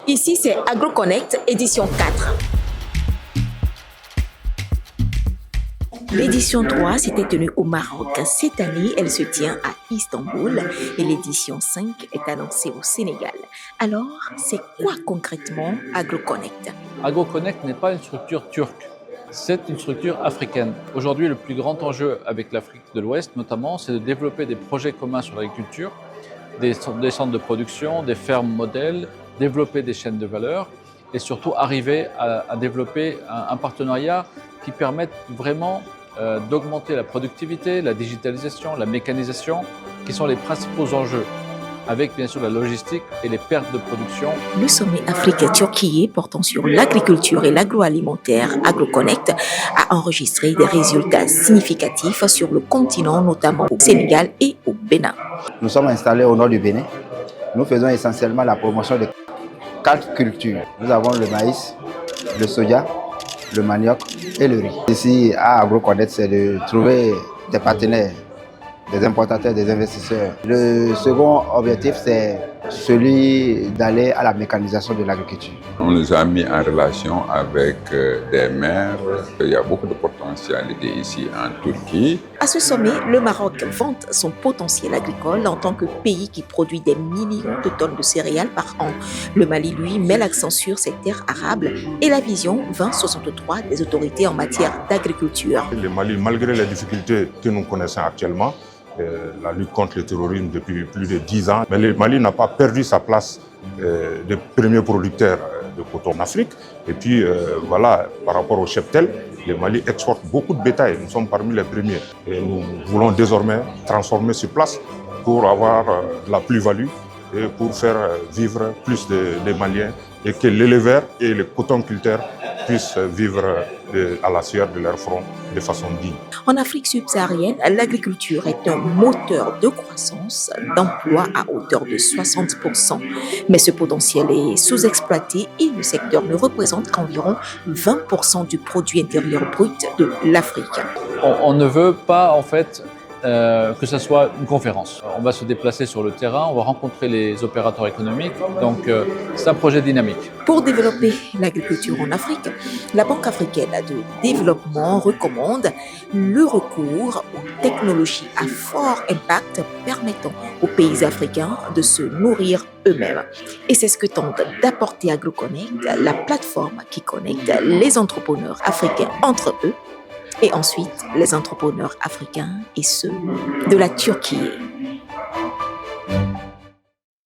Ici, c'est AgroConnect, édition 4. L'édition 3 s'était tenue au Maroc. Cette année, elle se tient à Istanbul et l'édition 5 est annoncée au Sénégal. Alors, c'est quoi concrètement AgroConnect? AgroConnect n'est pas une structure turque, c'est une structure africaine. Aujourd'hui, le plus grand enjeu avec l'Afrique de l'Ouest notamment, c'est de développer des projets communs sur l'agriculture, des centres de production, des fermes modèles, développer des chaînes de valeur et surtout arriver à développer un partenariat qui permette vraiment d'augmenter la productivité, la digitalisation, la mécanisation, qui sont les principaux enjeux, avec bien sûr la logistique et les pertes de production. Le sommet Afrique-Turquie portant sur l'agriculture et l'agroalimentaire, AgroConnect, a enregistré des résultats significatifs sur le continent, notamment au Sénégal et au Bénin. Nous sommes installés au nord du Bénin. Nous faisons essentiellement la promotion de 4 cultures. Nous avons le maïs, le soja, le manioc et le riz. Ici, à AgroConnect, c'est de trouver des partenaires, des importateurs, des investisseurs. Le second objectif, c'est celui d'aller à la mécanisation de l'agriculture. On nous a mis en relation avec des maires. Il y a beaucoup de potentialité ici en Turquie. À ce sommet, le Maroc vante son potentiel agricole en tant que pays qui produit des millions de tonnes de céréales par an. Le Mali, lui, met l'accent sur ses terres arables et la vision 2063 des autorités en matière d'agriculture. Le Mali, malgré les difficultés que nous connaissons actuellement, la lutte contre le terrorisme depuis plus de 10 ans. Mais le Mali n'a pas perdu sa place de premier producteur de coton en Afrique. Et puis voilà, par rapport au cheptel, le Mali exporte beaucoup de bétail. Nous sommes parmi les premiers. Et nous voulons désormais transformer sur place pour avoir de la plus-value et pour faire vivre plus de Maliens et que l'éleveur et le cotonculteur puissent vivre à la sueur de leur front de façon digne. En Afrique subsaharienne, l'agriculture est un moteur de croissance, d'emploi à hauteur de 60%. Mais ce potentiel est sous-exploité et le secteur ne représente qu'environ 20% du produit intérieur brut de l'Afrique. On ne veut pas en fait que ce soit une conférence. On va se déplacer sur le terrain, on va rencontrer les opérateurs économiques, donc c'est un projet dynamique. Pour développer l'agriculture en Afrique, la Banque africaine de développement recommande le recours aux technologies à fort impact permettant aux pays africains de se nourrir eux-mêmes. Et c'est ce que tente d'apporter AgroConnect, la plateforme qui connecte les entrepreneurs africains entre eux et ensuite les entrepreneurs africains et ceux de la Turquie.